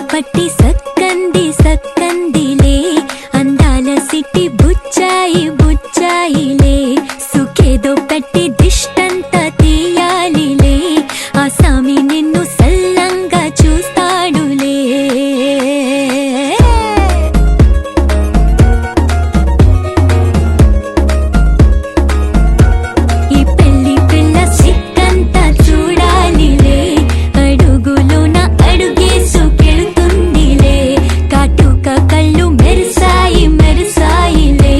పట్టి సక్కంది సక్కందిలే అందాల సిట్టి బుచ్చాయి బుచ్చాయిలే సుఖేదో పెట్టి దిష్టంతా తీయాలిలే ఆ సామి నిన్ను సల్లంగా చూస్తాడులే ఈ పెళ్లి పిల్ల సిక్కంతా చూడాలిలే అడుగులోన అడుగేసుకెళ్తుందిలే కాటుక కళ్ళు మెరిసాయి మెరిసాయిలే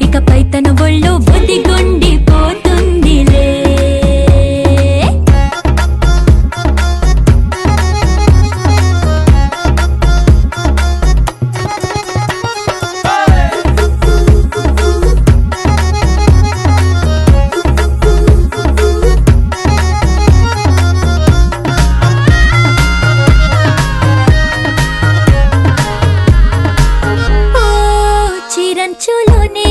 ఇకపై తన ఒళ్ళో ఒదిగొండిపోతుందిలే చిరంచులోనే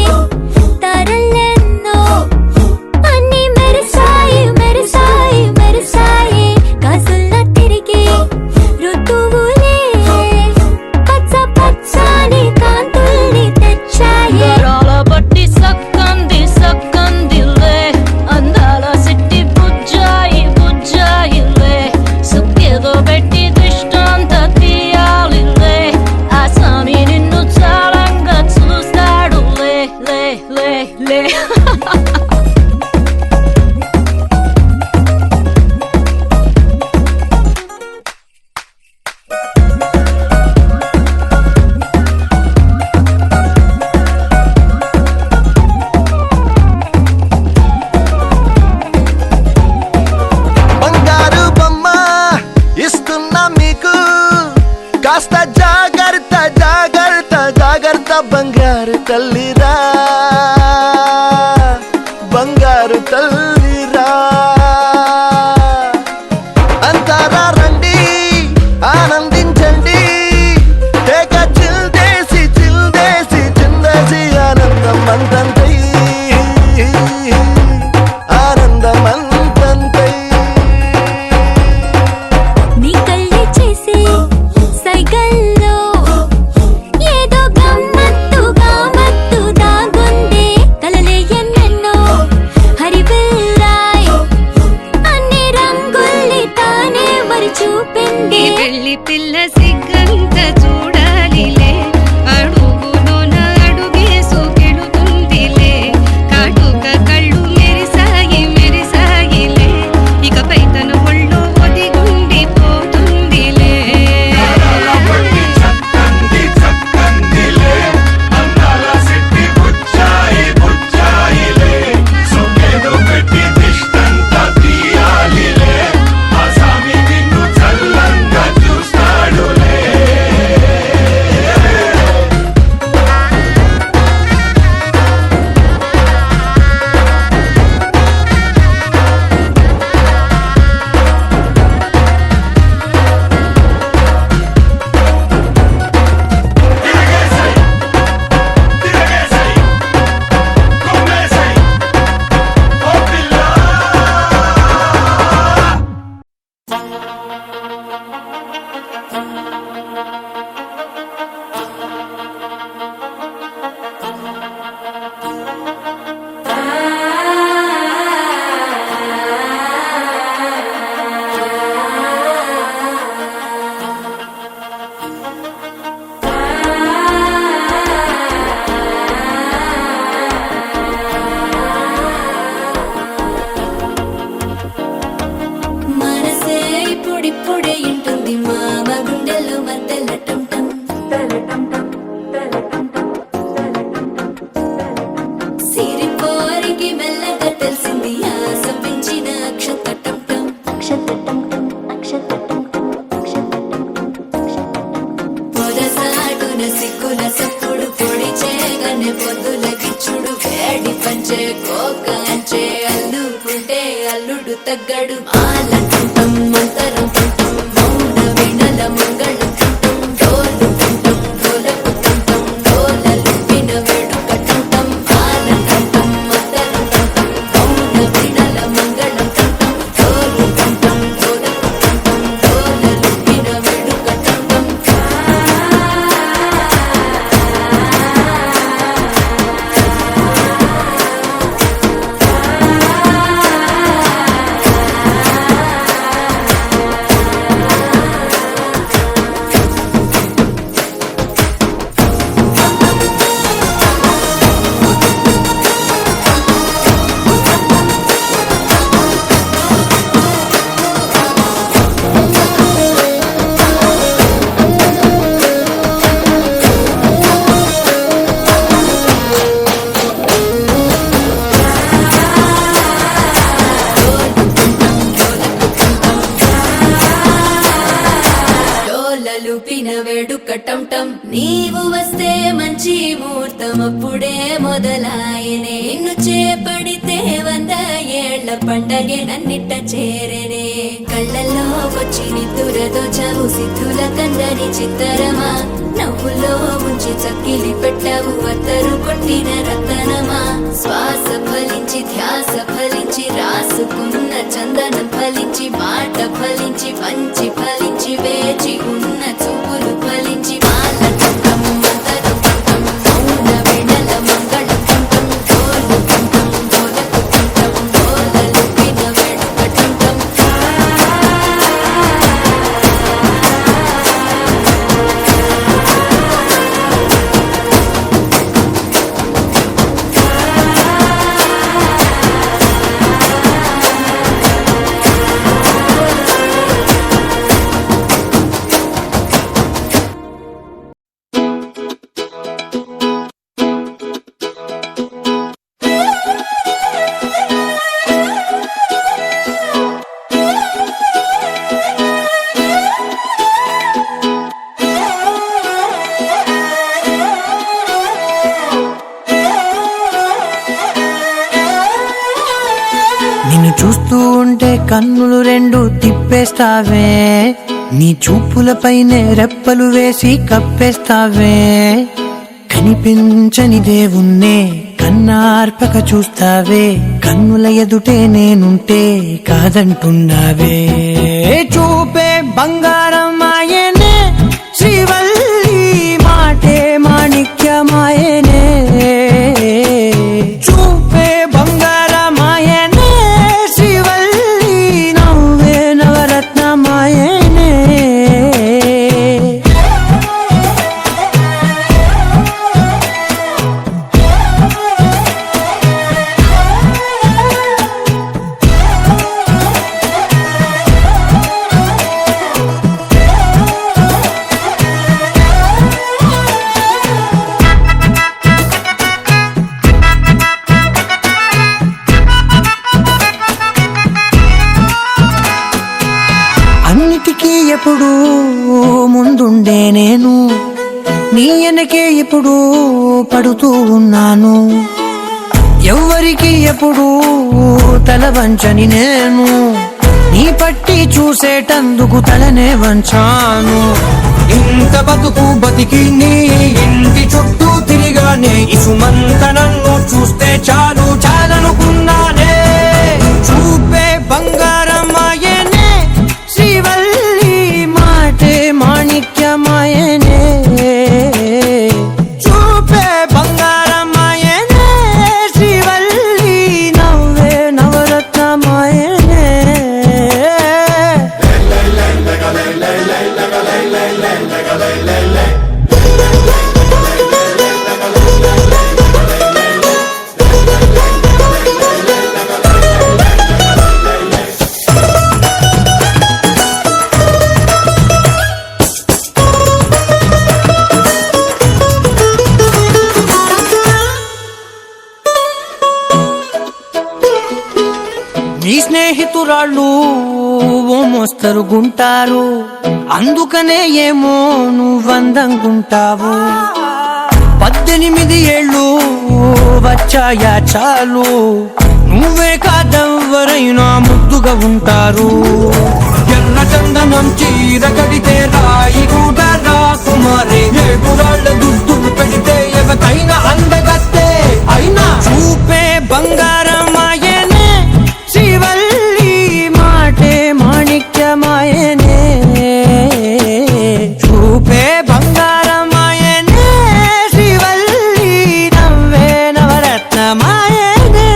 తారలెన్నో అన్ని మెరిసాయి మెరిసాయి మెరిసాయి కాసుల్లా తిరిగి ఋతువులే పచ్చ పచ్చని కాంతుల్ని తెచ్చాయి బట్టి సక్కంది సక్కందిలే అందాల సిట్టి బుజ్జాయి బుజ్జాయిలే సుఖేదో పెట్టి దృష్టాంత తీయాలిలే ఆ స్వామి నిన్ను చాలంగా చూస్తాడు లే లే లే లే బంగారు బొమ్మ ఇస్తున్నా మీకు కాస్త జాగ్రత్త జాగ్రత్త జాగ్రత్త బంగారు తల్లిరా బంగారు తల్లిరా అంతారా రండి ఆనందించండి తేక చిల్దేసి చిల్దేసి చిందేసి ఆనందం అంతంతై ఆనందం అంతంతై నీ కళ్ళే చేసే సైగల్లో ఏదో గమ్మత్తు గామత్తు దాగుందే కల తేనె పొద్దుల గిచ్చుడు వేడి పంచే కోక అంచే అల్లుకుంటే అల్లుడు తగ్గడు మాలంటుంటం మంతరం తుంటం మౌన వినల మంగళం తుంటం డోలు తుంటం డోలకు తుంటం డోలలు విన వేడుక తుంటం మాలంటుంటం మంతరం తుంటం మౌన వినల మంగళం తుంటం డోలు తుంటం డోలకు తుంటం డోలలు విన వేడుక తుంటం లూపిన వేడుకటంటం నీవు వస్తే మంచి ముహూర్తం అప్పుడే మొదలాయనే నిన్ను చేపడితే 100 ఏళ్ల పండగే నన్నిట్ట చేరనే కళ్ళల్లో వచ్చి నిద్దురదో చవు సిద్ధుల కందని చిత్తరమా నవ్వులో ఉంచి చక్కిలి పెట్టావు అత్తరు కొట్టిన రతనమా శ్వాస ఫలించి ధ్యాస ఫలించి రాసుకున్న చందనం ఫలించి మాట ఫలించి పంచి ఫలించి వేచి ఉన్న చూపులు ఫలించి మాలంటుంటం మంతరం తుంటం మౌన వినల మంగళం తుంటం డోలు తుంటం డోలకు తుంటం డోలలు విన వేడుక తుంటం నిన్ను చూస్తూ ఉంటే కన్నులు రెండు తిప్పేస్తావే నీ చూపులపైనే రెప్పలు వేసి కప్పేస్తావే కనిపించని దేవుణ్ణే కన్నార్పక చూస్తావే కన్నుల ఎదుటే నేనుంటే కాదంటున్నావే చూపే బంగారం ఆయనే శ్రీవల్లి మాటే మాణిక్యమాయనే చూపే బంగారమాయనే శ్రీవల్లి నవ్వే నవరత్నమాయనే అన్నిటికీ ఎప్పుడు ముందుండే నేను నీ వెనకే ఎప్పుడు పడుతూ ఉన్నాను ఎవ్వరికి ఎప్పుడు తల వంచని నేను నీ పట్టి చూసేటందుకు తలనే వంచాను ఇంత బతుకు బతికి నీ ఇంటి చుట్టూ తిరిగానే ఇసుమంత నన్ను చూస్తే చాలు చాలనుకున్నానే చూపే బంగారమాయనే శ్రీవల్లి మాటే మాణిక్యమాయనే చూపే బంగారమాయనే శ్రీవల్లి నవ్వే నవరత్నమాయనే నీ స్నేహితురాళ్ళు ఓ మోస్తరుగుంటారు అందుకనే ఏమో నువ్వందంగుంటావు 18 ఏళ్ళు ఛాయ చాలు నువ్వే కాదెవ్వరైనా ముద్దుగా ఉంటారు ఎర్ర చందనం చీర కడితే రాయి కూడా రాకుమారి ఏడురాళ్ళ దుద్దులు పెడితే ఎవతైనా అందగత్తే అయినా చూపే బంగారమాయనే శ్రీవల్లి మాటే మాణిక్యమాయనే చూపే బంగారమాయనే శ్రీవల్లి నవ్వే నవరత్నమాయనే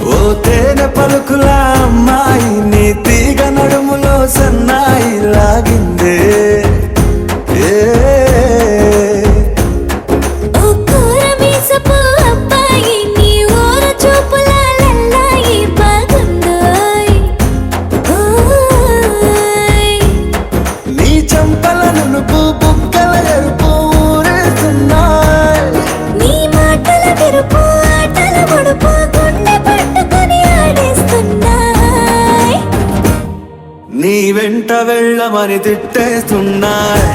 ఓ తేనె పలుకుల అమ్మాయి నీ తీగ నడుములో సన్నాయి లాగిందే ఏ ఓ కూరమీసపు అబ్బాయి నీ ఊర చూపుల లల్లాయి బాగుందోయ్ ఓయ్ నీ చంపల నునుపు బుగ్గల ఎరుపు ఊరేస్తున్నాయి నీ మాటల విరుపు ఆటల ముడుపు గుండె పట్టుకొని ఆడేస్తున్నాయ్ నీ వెంట వెళ్ళమని తిట్టేస్తున్నాయి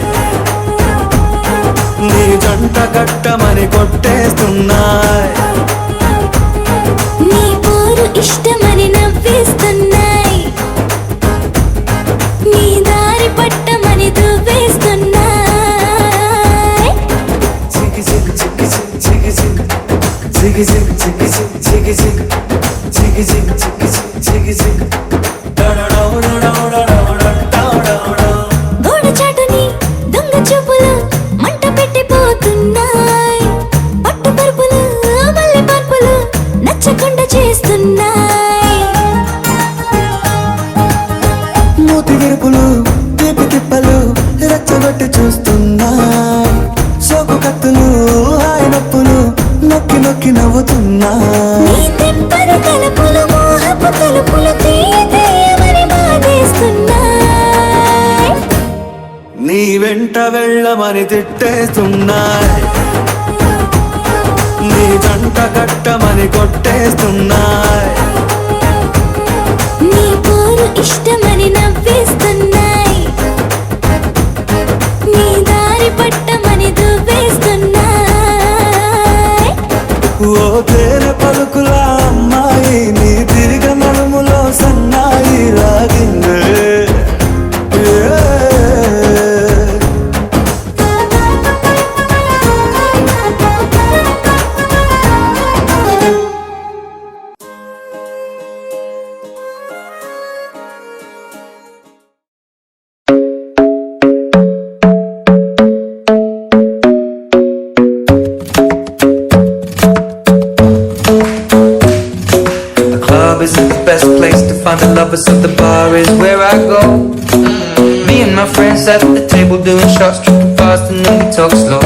నీ జంట కట్టమని కొట్టేస్తున్నాయి నీ పోరు ఇష్టమని నవ్వేస్తున్నాయ్ నీ దారి పట్టమని దువ్వేస్తున్నాయ్ చికి చికి చికి చికి చికి చికి చికి చికి చికి చికి చికి చికి చికి చికి చికి గోడ చాటుని దొంగ చూపులు మంట పెట్టిపోతున్నాయ్ పట్టు పరుపులు మల్లె పరుపులు నచ్చకుండా చేస్తున్నాయ్ మూతి విరుపులు తీపి తిప్పలు రెచ్చగొట్టి చూస్తున్నాయి సోకు కత్తులు హాయి నొప్పులు నొక్కి నొక్కి నవ్వుతున్నాయి నీ తెప్పని తలుపులు మోహపు తలుపులు తీయమని బాధేస్తున్నాయ్ నీ వెంట వెళ్ళమని తిట్టేస్తున్నాయి నీ జంట కట్టమని కొట్టేస్తున్నాయి నీ పోరు ఇష్టమని నవ్వేస్తున్నాయ్ నీ దారి పట్టమని దువ్వేస్తున్నాయ్ ఓ తేనె పలుకుల అమ్మాయి నీ తిరిగ నడుములో సన్నాయి లాగిందే ఏ. The club isn't the best place to find the lovers, so the bar is where I go. Me and my friends at the table doing shots, tripping fast and then we talk slow.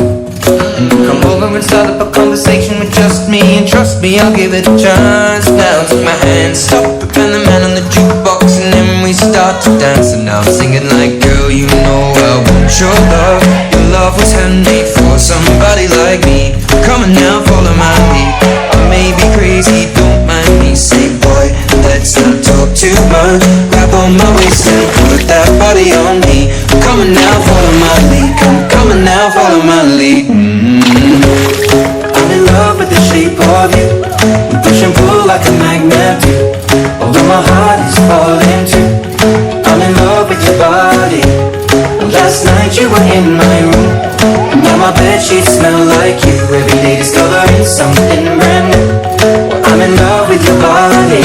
Come over and start up a conversation with just me, and trust me, I'll give it a chance. Now take my hand, stop it, and the man on the jukebox, and then we start to dance. And now I'm singing like, girl, you know I want your love. Your love was handmade for somebody like me. Come on now, follow my lead. I may be crazy, don't mind me. Say, boy, let's not talk too much. Grab on my waist and put that body on me. Come on now, follow my lead. Come on now, follow my lead. I'm in love with the shape of you. We push and pull like a magnet do. Although my heart is falling too. I'm in love with your body. Last night you were in my room. Now my bedsheets smell like you. Every day discovering something brand new. I'm in love with your body.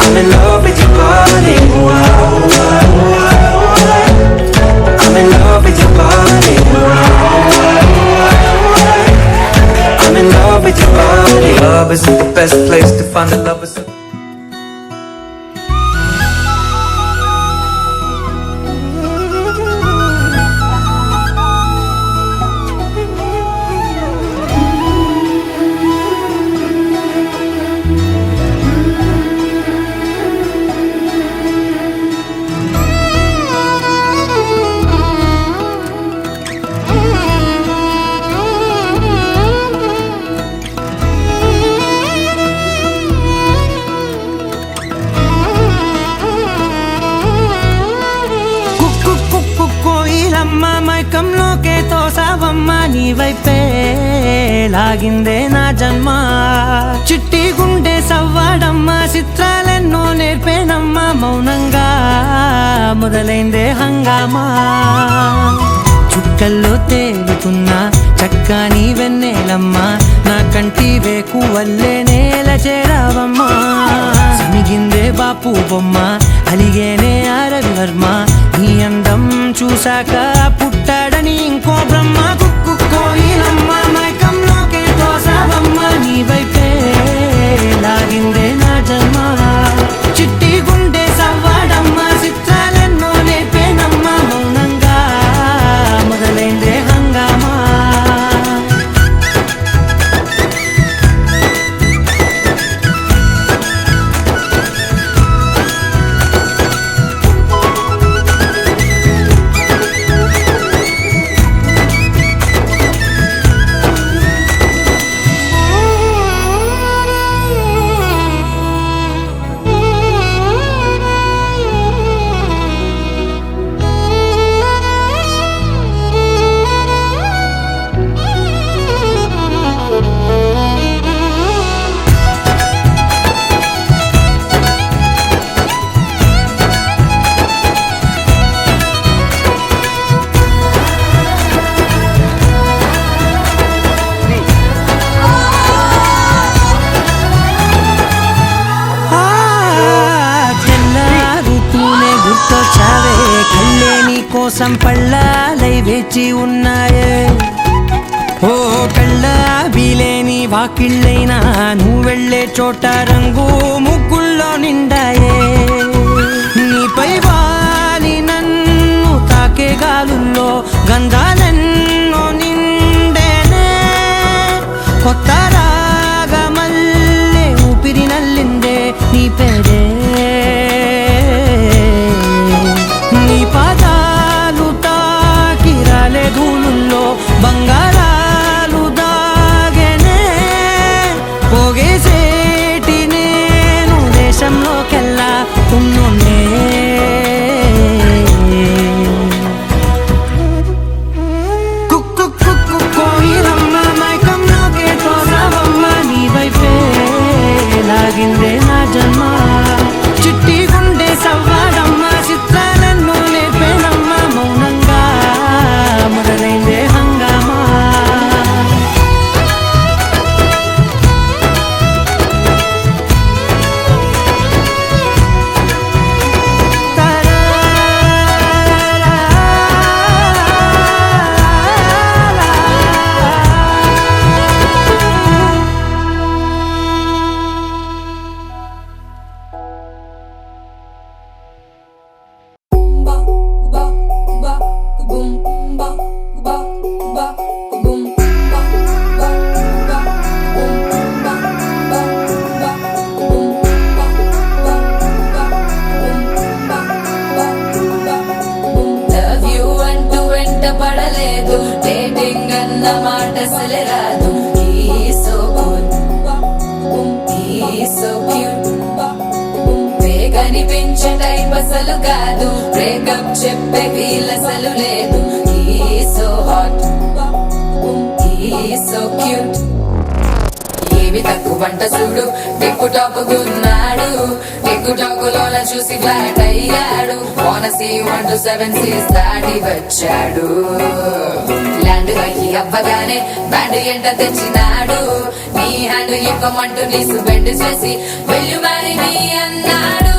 I'm in love with your body. I'm in love with your body. I'm in love with your body. Love isn't the best place to find the lovers. తోసావమ్మా నీ వైపే లాగిందే నా జన్మ చిట్టి గుండె సవ్వాడమ్మా చిత్రాలెన్నో నేర్పేనమ్మా మౌనంగా మొదలైందే హంగామా చుక్కల్లో తేలుతున్నా చక్కని వెన్నెలమ్మా నా కంటి వేకు వల్లే నేల చేరావమ్మా సమిగిందే బాపు బొమ్మ అలిగేనే ఆరవి వర్మ నీ అందం చూశాక పుట్టాడని ఇంకో బ్రహ్మ కుక్కు కోయిలమ్మ మైకంలోకే తోసావమ్మ నీ వైపే లాగిందే నా జన్మ చిట్టి గుండె సవ్వాడమ్మ చిత్రాలెన్నో నేర్పేనమ్మ మౌనంగా మొదలైందే హంగామా కోసం పళ్ళాలై వేచి ఉన్నాయే ఓ కళ్ళ వీలేని వాకిళ్ళైనా నువ్వు వెళ్ళే చోట రంగు ముగ్గుల్లో నిండాయే నీపై వాలి నన్ను తాకే గాలుల్లో గంధాలెన్నో నిండేనే కొత్త రాగమల్లే ఊపిరి నల్లిందే నీ పేరే నీ పాదాలు తాకిరాలే ధూళుల్లో బంగారాలు దాగెనే పోగేసేటి నేను దేశంలోకెల్లా ఉన్నోనే కుక్కు కుక్కు కోయిలమ్మ మైకంలోకే తోసావమ్మ నీ వైపే లాగిందే నా జన్మ చిట్టి గుండె సవ్వాడమ్మ చిత్రాలెన్నో నేర్పేనమ్మ మౌనంగా మొదలైందే హంగామా లవ్ యూ అంటూ వెంట పడలేదు డేటింగ్ అన్న మాట అసలే రాదు సో క్యూట్ కనిపించే టైప్ అసలు కాదు బ్రేకప్ చెప్పే వీల్ అసలు లేదు సో హాట్ సో క్యూట్ ఏవి తక్కువ వంట చూడు టిక్కు టాప్ గున్నాడు టిక్కు టాక్ లోన చూసి ఫ్లాట్ అయ్యాడు బోనసీ 1 to 7 సీస్ దాటి వచ్చాడు ల్యాండ్ అయ్యి అవ్వగానే బ్యాండ్ ఎంట తెచ్చినాడు నీ హ్యాండ్ ఇవ్వమంటూ నీసు బెండ్ చేసి వెళ్ళు మరి నీ అన్నాడు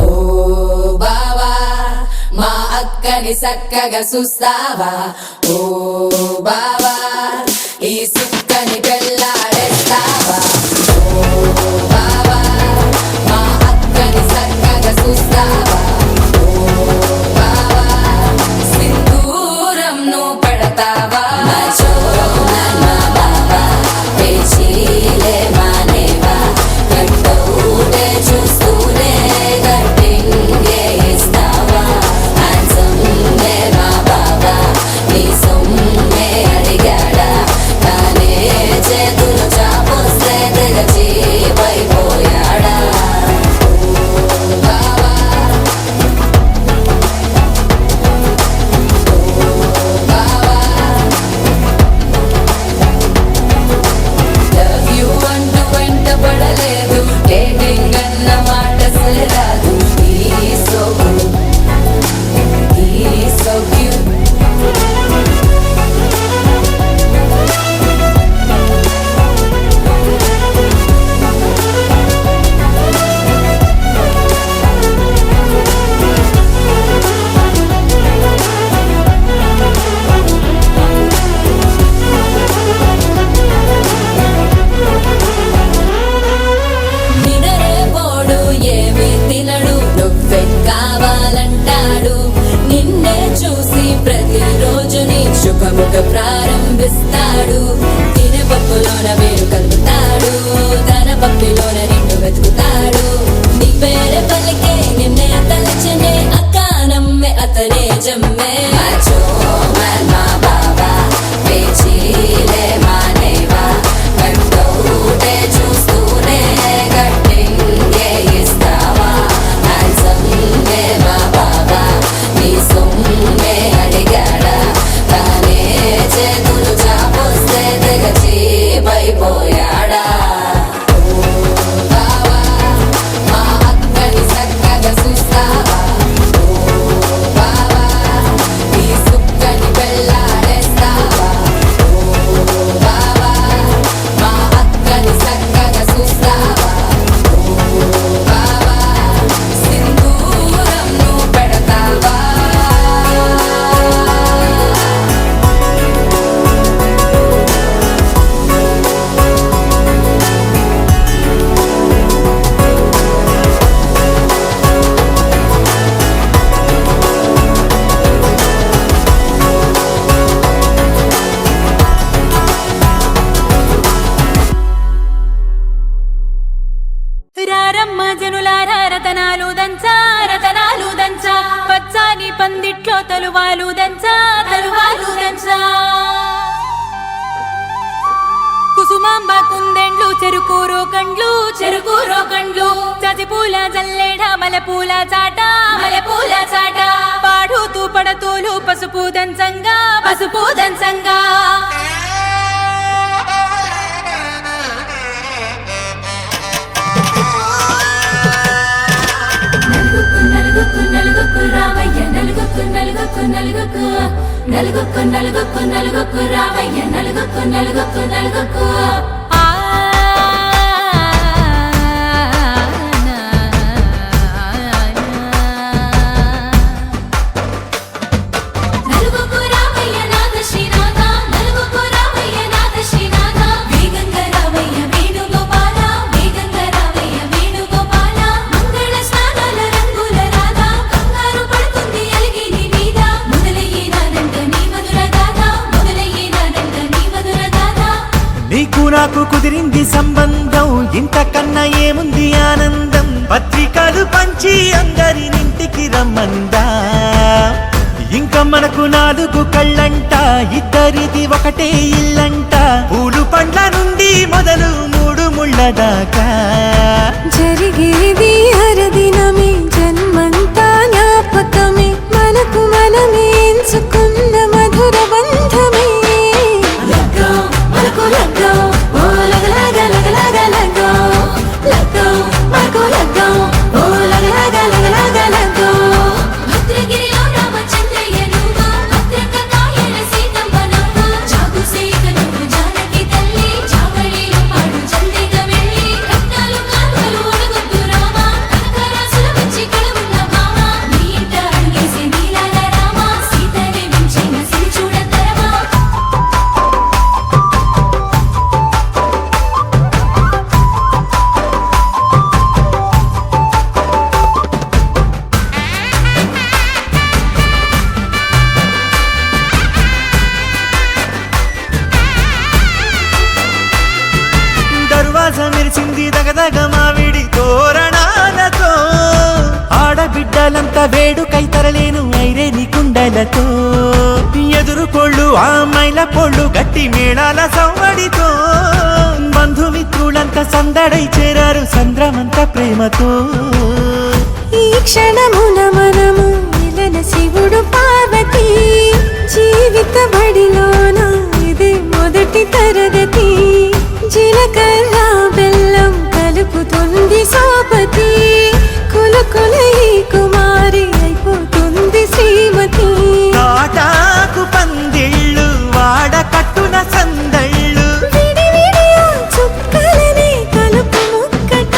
ఓ బావా మా అక్కని చక్కగా చూస్తావా ఓ బావా ఈ సుక్కని పెళ్ళాడేస్తావా ఓ బావా మా అక్కని చక్కగా చూస్తావా ఓ బావా సింధూరం నువ్వు పెడతావా మా బావా పేచీలే మానేవా కట్టౌటే చూస్తూనే కట్టింగే ఇస్తావా హ్యాండ్సమ్ మా బావా నీ సొమ్మే అడిగా ఒక ప్రారంభిస్తాడు తినపప్పులోన వేరు కలుపుతాడు తన పప్పిలోన నిన్ను వెతుకుతాడు నీ పేరు పలికే నిన్నే తలచనే అక్క నమ్మే అతనే జమ్మే మాచో మా బాబా పేచీలే మానేవా కంటూటే చూస్తూనే గట్టింగే ఇస్తావా హ్యాండ్సమ్మే మా బాబా నీ సొమ్మే అడిగాడా తానే చేతులు చాపొస్తే తెగ చీపైపోయాడా బావా మా అక్కని చక్కగా చూస్తావా బావా నీ సుక్కని వెళ్ళాడేస్తావా బావా మా అక్కని చక్కగా చూస్తావా బావా సింధూరం నువ్వు పెడతావా రారమ్మ జనులారా రతనాలు దంచా రతనాలు దంచా పచ్చాని పందిట్లో తలువాలు దంచా తలువాలు దంచా కుసుమాంబ కుందెండ్లు చెరుకూరో కండ్లు చజిపూల జల్లేడ మలపూల చాట పాడుతూ పడతూలు పసుపు దంచంగా నలుగుకు రామయ్య నలుగుకు రామయ్య నలుగుకు నలుగుకు రామయ్య నాథ శ్రీనాథ నలుగుకు రామయ్య నాథ శ్రీనాథ వేగంగా రామయ్య వేణుగోపాల వేగంగా రామయ్య వేణుగోపాల మంగళ స్నానాల రంగుల రాధ కంగారు పడుతుంది అలిగి నీ మీద మొదలయ్యేనాదంట నీ మధుర గాథ నీకు నాకు కుదిరింది సంబంధం ఇంతకన్నా ఏముంది ఆనందం పత్రికలు పంచి అందరినింటికి రమ్మందా ఇంకా మనకు 4 కళ్ళంట ఇద్దరిది ఒకటే ఇల్లంట పూలు పండ్ల నుండి మొదలు 3 ముళ్ళ దాకా జరిగేది హరదినమే జన్మంతా జ్ఞాపకమే మనకు మనమే ఎంచుకున్న మధుర బంధమే భద్రగిరిలో రామచంద్రయ్య నువ్వు భద్రక కాయల సీతమ్మ నువ్వు జాగు సేక నువ్వు జానకి తల్లి జావళిలో పాడు చంద్రిక వెళ్ళి రత్నాలు కానుకలు అడుగొద్దు రామ కనకరాసుల వచ్చి కళవున్న భామ నీ ఇంట అడుగేసే నీలాల రామ సీతనే మించిన సిరి చూడతరమా దర్వాజ మెరిసింది దగదగ మావిడి తోరణాలతో ఆడబిడ్డలంతా వేడుకై తరలేను ఐరేని కుండలతో ఎదురుకోళ్ళు ఆ మైల పోళ్ళు గట్టి మేళాల సవ్వడితో బంధుమిత్రులంతా సందడై చేరారు సంద్రమంత ప్రేమతో ఈ క్షణమున మనము మిలన శివుడు పార్వతి జీవిత బడిలోన ఇదే మొదటి తరగతి జీలకర్ర బెల్లం కలుపుతుంది సోపతి కులకుల ఈ కుమారి అయిపోతుంది శ్రీమతి నాటాకు పందిళ్ళు వాడ కట్టున సందళ్ళు విడి విడియా చుక్కలనే కలుపు ముక్కట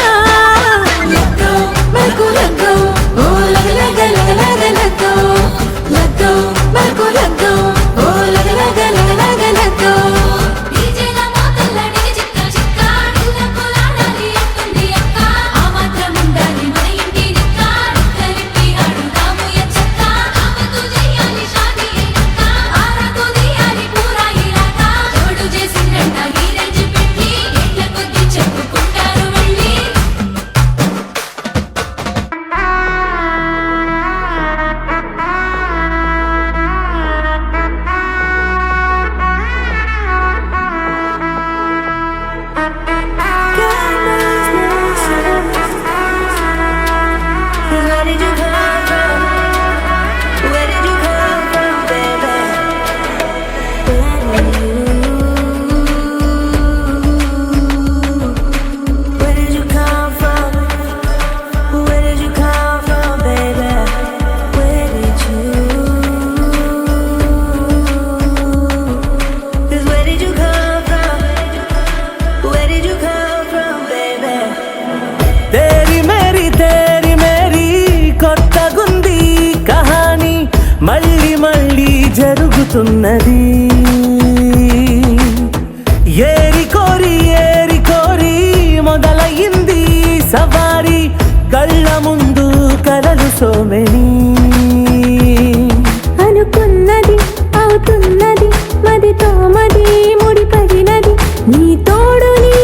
రేగుతున్నది ఏరి కోరి మొదలయ్యింది సవారి కళ్ళ ముందు కలలు సోమెని అనుకున్నది అవుతున్నది మదితో మది ముడిపడినది నీ తోడుని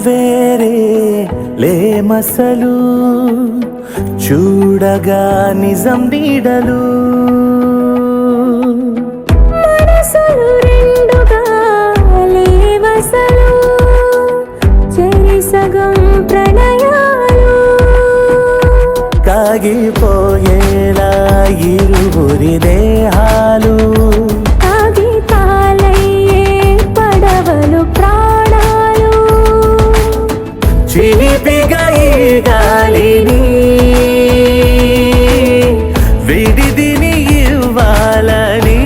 వేరే లేమసలు చూడగా నిజం నీడలు మనసులు రెండుగా లేవసలు చెరి సగం ప్రణయాలు కాగిపోయేలా ఇరువురి దేహాలు కాగితాలయ్యే పడవలు ప్రాణాలు చిలిపిగా ఈ గాలిని విడిదిని ఇవ్వాలని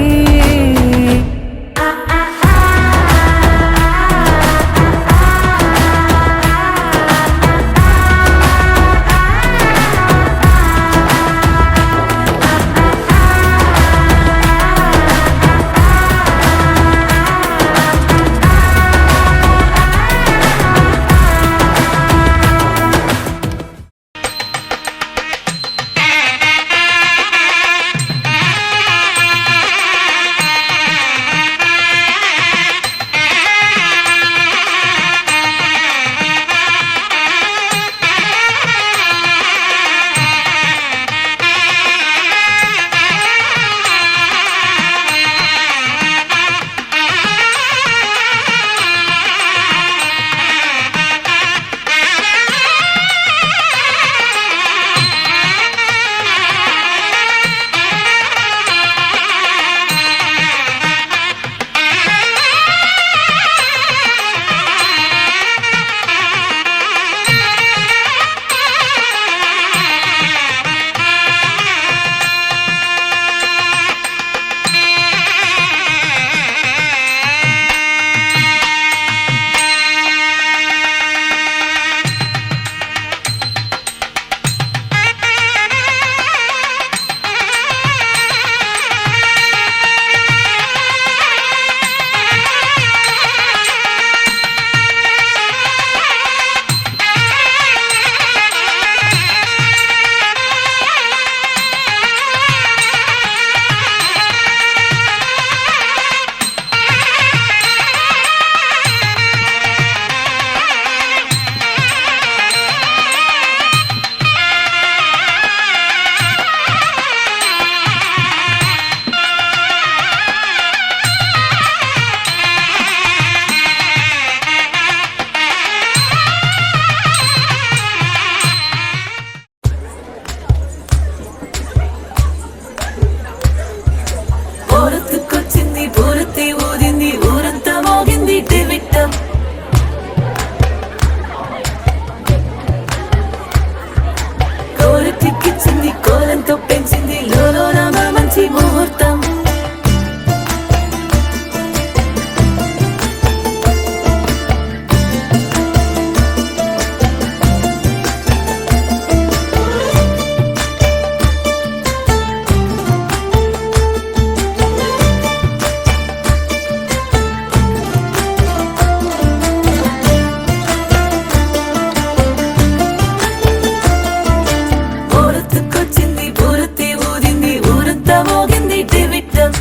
ఊరంతా మోగింది టివిట్టం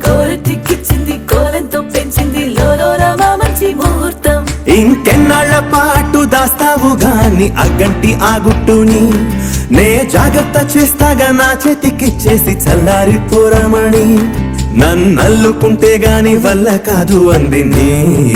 కోరటిక్కిచ్చింది కోలంతో పెంచింది లోలోన మా మంచి ముహూర్తం ఇంకెన్నాళ్ల పాటు దాస్తావు గాని అగ్గంటి ఆ గుట్టుని నే జాగ్రత్త చేస్తాగా నా చేతికిచ్చేసి చల్లారిపోరమణి నన్నల్లుకుంటే గాని వల్ల కాదు అంది నీ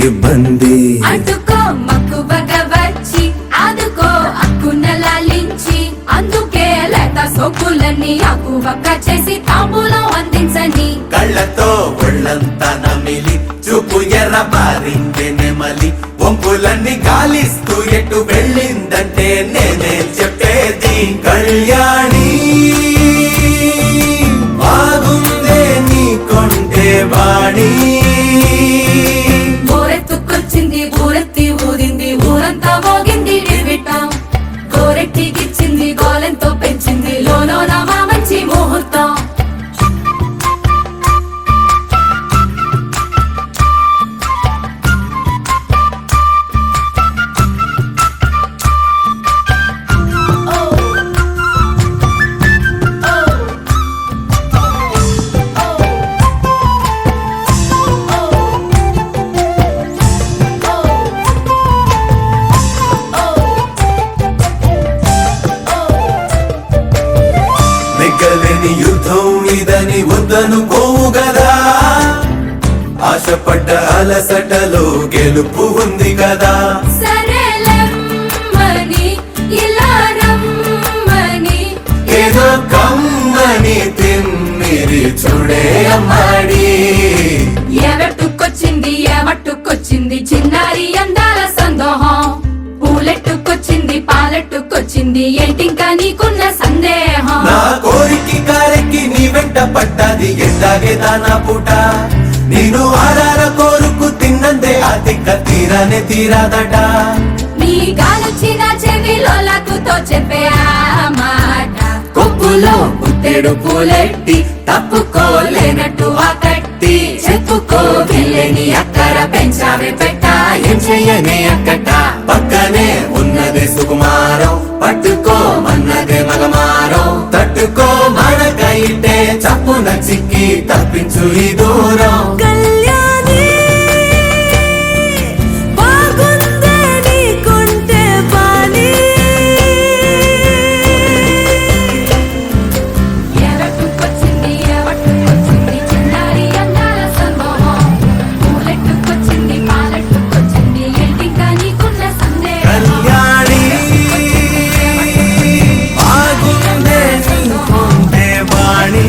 ఇబ్బంది అడ్డుకో మక్కువగా వచ్చి ఆదుకో అక్కున లాలించి అందుకే లేత సోకులన్నీ అక్కువక్క చేసి తాంబూలం అందించని కళ్ళతో ఒళ్ళంతా నమిలి చూపు ఎర్ర బారిందే నెమలి వంపులన్నీ గాలిస్తూ ఎటు వెళ్ళిందంటే నేనే చెప్పేది కళ్యాణి బాగుందే నీ కొంటే వాణి ఊరెత్తుకొచ్చింది ఊరెత్తి ఊదింది ఊరంతా మోగింది టివిట్టం కోరెట్టికిచ్చింది గోలెంతో పెంచింది లోలోన మా మంచి ముహూర్తం నెగ్గలేని యుద్ధం ఇదని వద్దనుకోవు గదా ఆశపడ్డ అలసటలో గెలుపు ఉంది కదా సరేలమ్మని ఇలా రమ్మని ఏదో కమ్మని తిమ్మిరి చూడే అమ్మాడి ఎవట్టుకొచ్చింది ఏమట్టుకొచ్చింది చిన్నారి అందాల సందోహం పూలెట్టుకొచ్చింది పాలెట్టుకొచ్చింది ఏంటింకా నీకున్న సందేహం నా కోరికి కారెక్కి నీ వెంట పడ్డది ఎందాగే దానా పూట నేను ఆరార కోరుకు తిన్నందే ఆ తిక్క తీరానే తీరాదట నీ గాలొచ్చిన చెవిలో లకుతో చెప్పే ఆ మాట కొప్పులో పుట్టెడు పూలెట్టి తప్పుకోలేనట్టు ఆ కట్టి చెప్పుకో వెళ్ళని అక్కర పెంచావే పెట్ట ఏం చెయ్యనే అక్కట పక్కనే ఉన్నదే సుకుమారం పట్టుకో మన్నదే మగమారం తట్టుకో మనకైతే చప్పున చిక్కి తప్పించు ఈ దూరం కళ్యాణి బాగుందే నీ కొంటే బాని ఎవట్టుకొచ్చింది ఎవట్టుకొచ్చింది చిన్నారి అందాల సందోహం పూలెట్టుకొచ్చింది పాలెట్టుకొచ్చింది ఏంటింకా నీకున్న సందేహం కళ్యాణి బాగుందే నీ కొంటే వాణి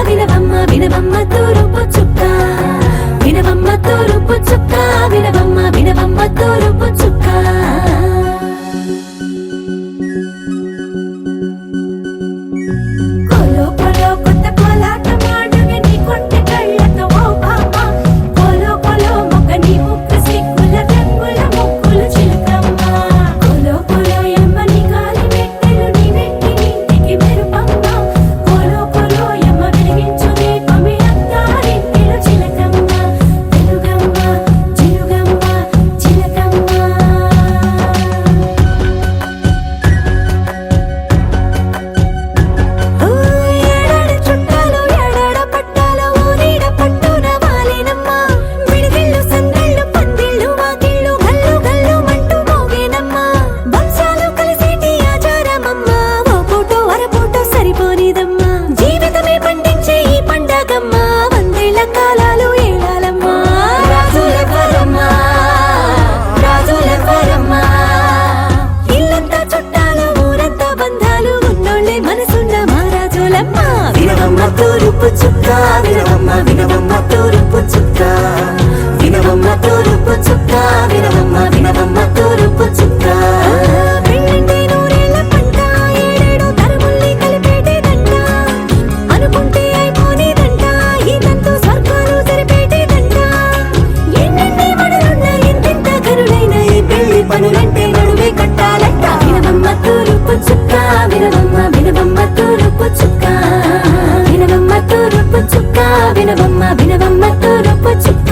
వినవమ్మ వినవమ్మ తూరుపు చుక్క వినవమ్మ తూరుపు చుక్క వినవమ్మ వినవమ్మ తూరుపు చుక్క కొలో కొలో కొత్త కోలాటం ఆడవే నీ కొంటె కళ్ళతో ఓ బామ్మ కొలో కొలో మొక్క నీ ముక్కు సిక్కుల రంగుల ముక్కులు చిలకమ్మ కొలో కొలో ఎమ్మ నీ కాలి మెట్టెలు నీ నెట్టి నింటికి మెరుపమ్మ కొలో కొలో ఎమ్మ వెలిగించు దీపమే అత్తారింటిలో చిలకమ్మ వెలుగమ్మ చిలుగమ్మ చిలకమ్మ ఏడాడ చుట్టాలు ఏడాడ పట్టాలు ఊరీడ పట్టున వాలినమ్మ విడిదిళ్ళు సందళ్ళు పందిళ్ళు వాకిళ్ళు గల్లు గల్లు మంటూ మోగేనమ్మ వంశాలు కలిసేటి ఆచారమమ్మ ఓ పూటో అరపూటో సరిపోనిదమ్మ జీవితమే పండించే ఈ పండగమ్మ వందేళ్ల కాలాలు ఏడాలమ్మ రాజులెవరమ్మ రాజులెవరమ్మ ఇల్లంతా చుట్టాలు ఊరంతా బంధాలు ఉన్నోళ్ళే మనసున్న మహారాజులమ్మ వినవమ్మ తూరుపు చుక్క వినవమ్మ వినవమ్మ తూరుపు చుక్క వినవమ్మ తూరుపు చుక్క వినవమ్మ వినవమ్మ తూరుపు చుక్క పెళ్ళంటే నూరేళ్ల పంట ఏడేడు తరముల్ని కలిపేటేదంట అనుకుంటే అయిపోనేదంట ఈతంతో స్వర్గాలు సరిపేటేదంట ఎన్నెన్ని మడులున్న ఎంతెంత కరుడైన ఈ పెళ్లి పనులంటే నడువే కట్టాలంట వినవమ్మ తూరుపు చుక్క వినవమ్మ వినవమ్మ తూరుపు చుక్క వినవమ్మ తూరుపు చుక్క వినవమ్మ వినవమ్మ తూరుపు చుక్క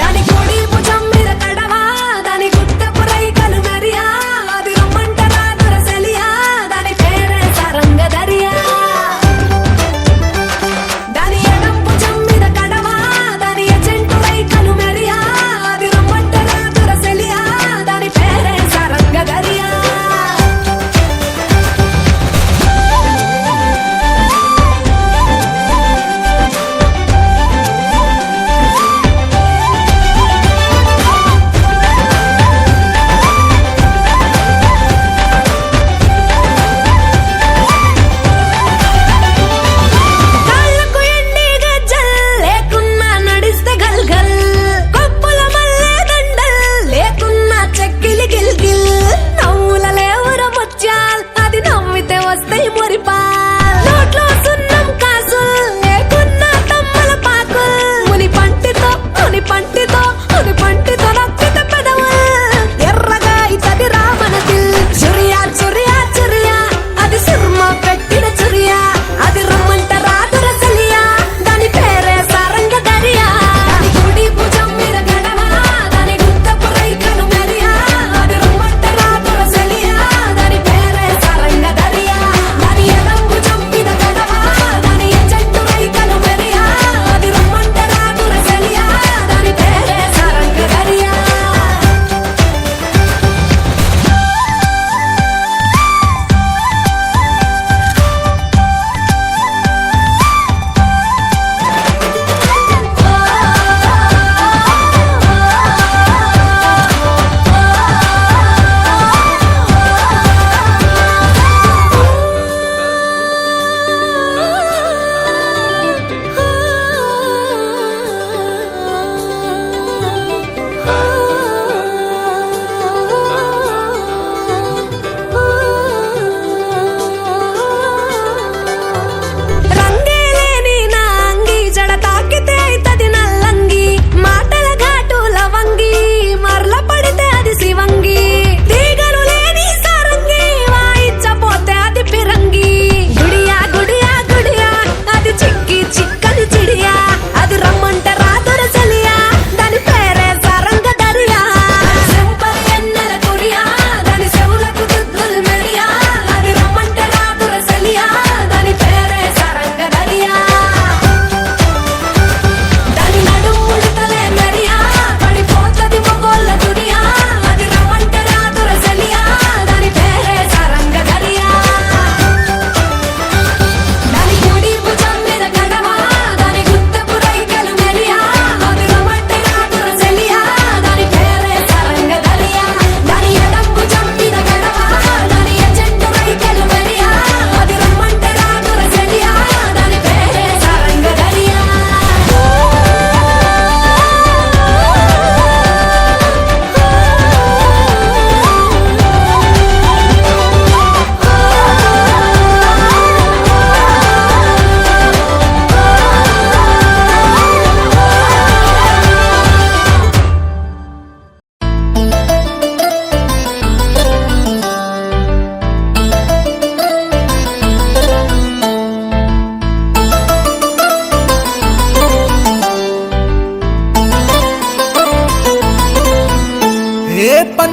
దాని కోడి భుజం మీద తడవా దాని గుత్తపు రైకలు నరియా అది రమ్మంటరా దొరసలియా దాని పేరే సరంగ దరియా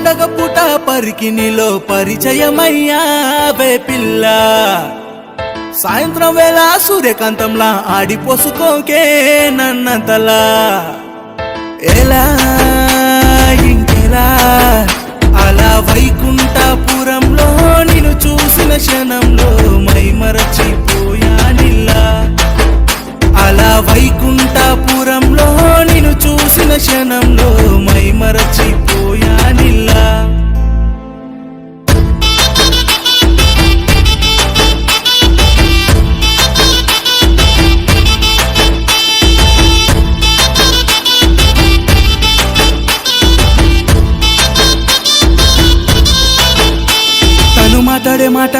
పండగ పూట పరికినిలో పరిచయమయ్యావే పిల్ల సాయంత్రం వేళ సూర్యకాంతంలా ఆడిపోసుకోకే నన్నంతలా ఎలా ఇంకెలా అలా వైకుంఠపురంలో నిన్ను చూసిన క్షణంలో మైమరచిపోయానిల్లా అలా వైకుంఠపురంలో నిన్ను చూసిన క్షణంలో మైమరచిపోయానిల్లా తను మాట్లాడే మాట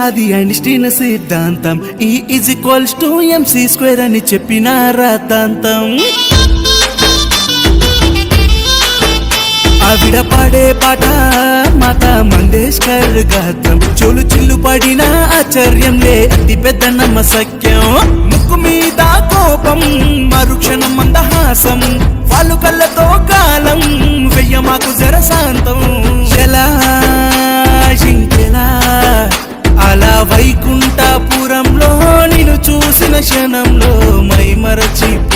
అది ఐన్స్టీన్ సిద్ధాంతం E=mc² అని చెప్పిన రాతాంతం ఆవిడ పాడే పాట మాత మంగేష్కర్ గాత్రం చోలు చిల్లు పడిన ఆశ్చర్యంలే అతి పెద్ద నమ్మసక్యం ముక్కు మీద కోపం మరుక్షణం మందహాసం వాళ్ళు కళ్ళతో కాలం వెయ్య మాకు జరశాంతం ఎలా ఇంకెలా అలా వైకుంఠపురంలో నిన్ను చూసిన క్షణంలో మైమరచిపోయానిల్లా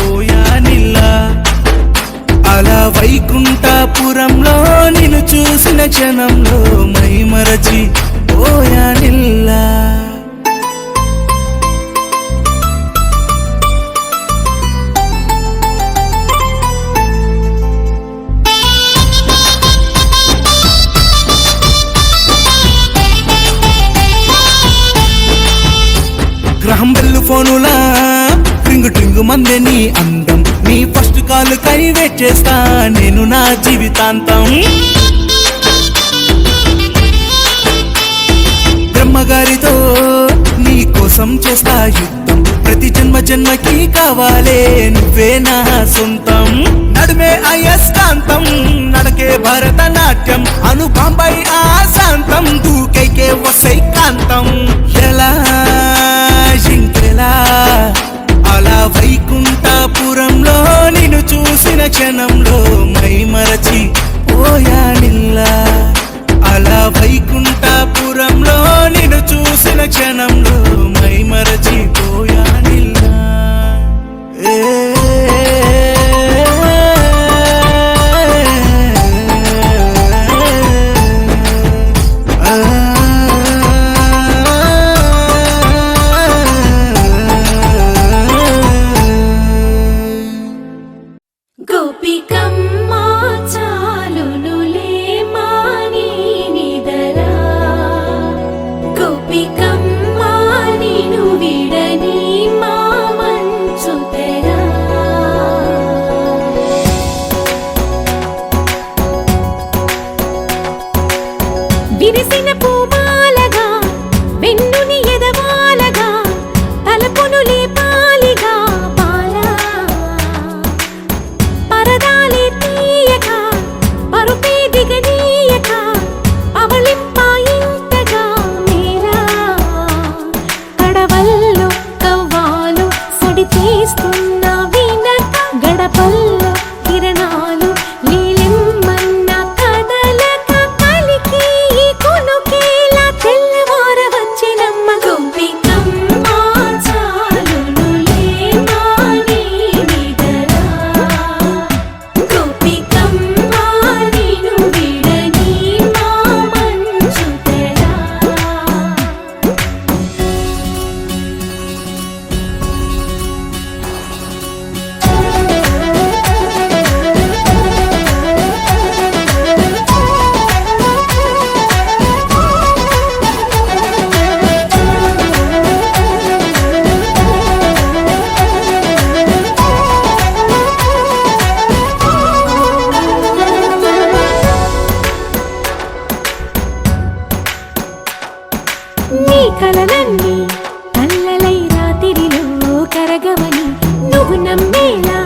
అలా వైకుంఠపురంలో నిన్ను చూసిన క్షణంలో మైమరచిపోయానిల్లా గ్రహం బెల్లు ఫోనులా ట్రింగు ట్రింగు మందే నీ అందం నీ ఫస్ట్ కాల్ కై వెయిట్ చేస్తా నేను నా జీవితాంతం బ్రహ్మగారితో నీ కోసం చేస్తా యుద్ధం ప్రతి జన్మకి కావాలే నువ్వే నా సొంతం నడుమే అయస్కాంతం నడకే భరతనాట్యం అను బాంబై ఆశాంతం దూకైకే వసై కాంతం ఎలా ఇంకెలా అలా వైకుంఠపురంలో నిన్ను చూసిన క్షణంలో మైమరచిపోయానిల్లా అలా వైకుంఠపురంలో నిన్ను చూసిన క్షణంలో మైమరచిపోయానిల్లా గోపికమ్మ చాలునులే మాని నిదరా గోపికమ్మ నిను విడని మా మంచు తెరా విరిసిన పూమాలగా వెన్నుని ఎదవాలగా తలపును లేపాలిగా బాలా పరదాలే తీయక పరుపే దిగనీయక అవళింపాయింతగా మేరా కడవల్లో కవ్వాలు సడి తీస్తున్న వీణత గడపల్లో కిరణాలు నీలిమ్మన్న కదలక కలికి ఈ కొనుకేలా తెల్లవార వచ్చినమ్మ గోపికమ్మ చాలునులే మాని నిదరా గోపికమ్మ నిను విడని మా మంచు తెరా నీ కలలన్నీ కళ్ళలై రాత్రిలో కరగవని నువ్వు నమ్మేలా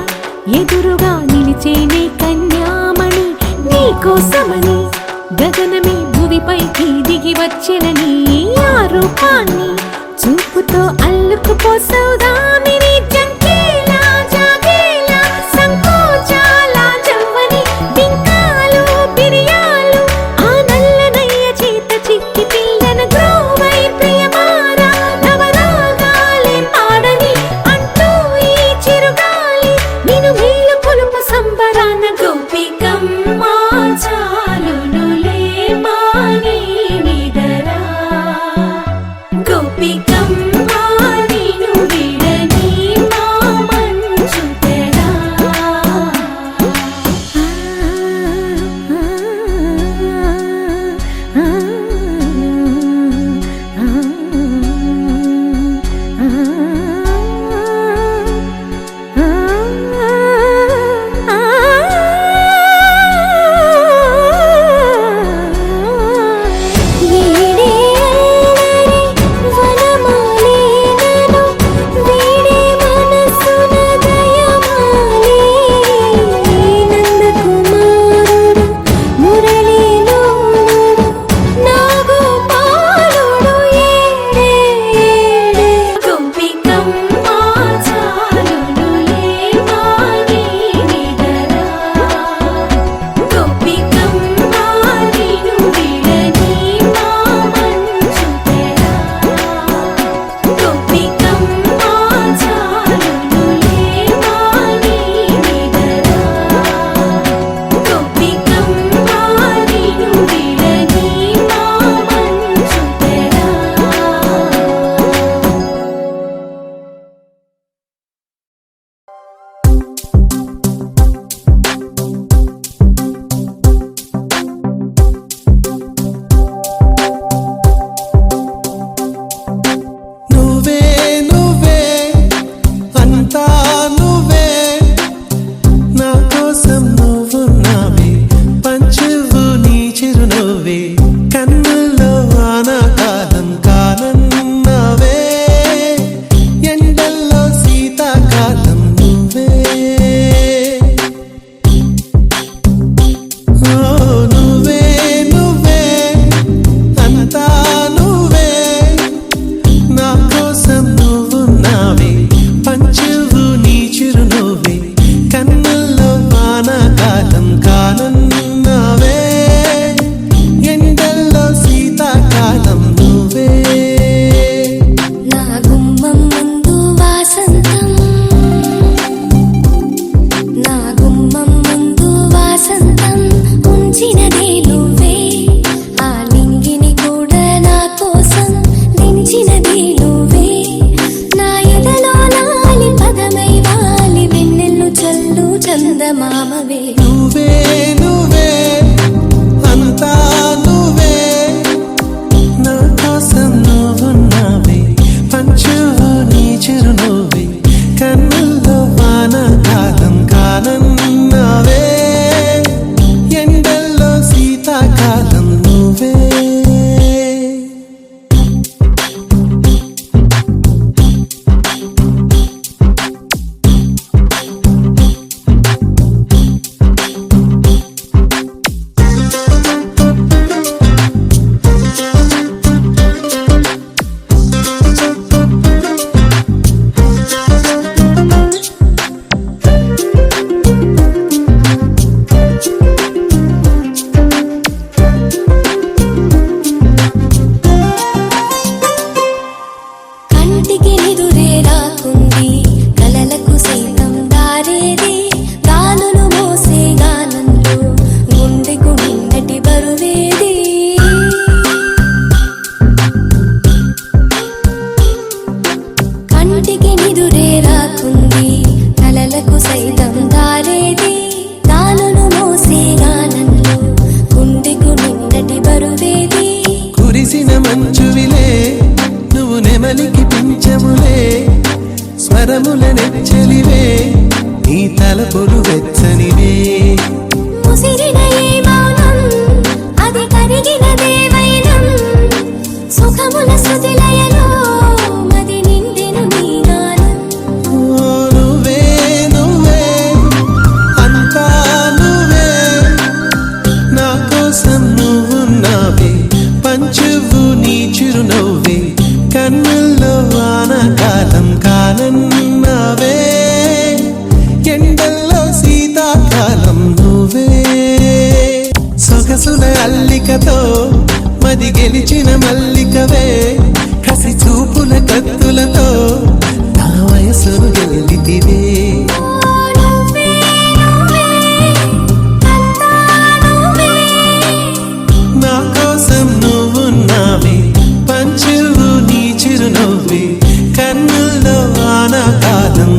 ఎదురుగా నిలిచేనే కన్యామణి నీ కోసమని గగనమే భువిపైకి దిగి వచ్చినని ఆ రూపాన్ని చూపుతో అల్లుకుపోసౌదామిని జంకేలా జాగేలా సంకోచాల జవ్వని బింకాలు బిర్యానీ నువ్వే నా ఎదలో లాలి పదమై వాలి వెన్నెల్లు చల్లు చందమామవే నువ్వే నువ్వే అంతా నువ్వే నా కోసం నువ్వున్నావే పంచువు నీ చిరునవ్వే కన్నుల్లో వానకాలం కానన్నావే ఎండల్లో శీతాకాలం నువ్వే కంటికి నిదురే రాకుంది కలలకు సైతం దారేది గాలులు మోసే గానంలో గుండెకు నిన్నటి బరువేది కంటికి నిదురే రాకుంది కలలకు సైతం దారేది గాలులు మోసే గానంలో గుండెకు నిన్నటి బరువేది కురిసిన మంచువిలే నువ్వు నెమలికి పించములే స్వరముల నెచ్చలివే నీ తలపులు వెచ్చనివే ముసిరిన ఈ మౌనం అది కరిగిన దేవైనం సుఖముల శృతిలయలో మది నిండెను నీ గానం ఓ నువ్వే నువ్వే అంతా నువ్వే నా కోసం నువ్వున్నావే పంచువు నీ చిరునవ్వే కన్నుల్లో వానకాలం కానన్నావే ఎండల్లో శీతాకాలం నువ్వే సొగసుల అల్లికతో మది గెలిచిన మల్లికవే కసి చూపుల కత్తులతో నా వయసును గెలితివే నువ్వే నువ్వే అంతా నువ్వే నా కోసం నువ్వున్నావే పంచువు నీ చిరునవ్వే కన్నుల్లో వానకాలం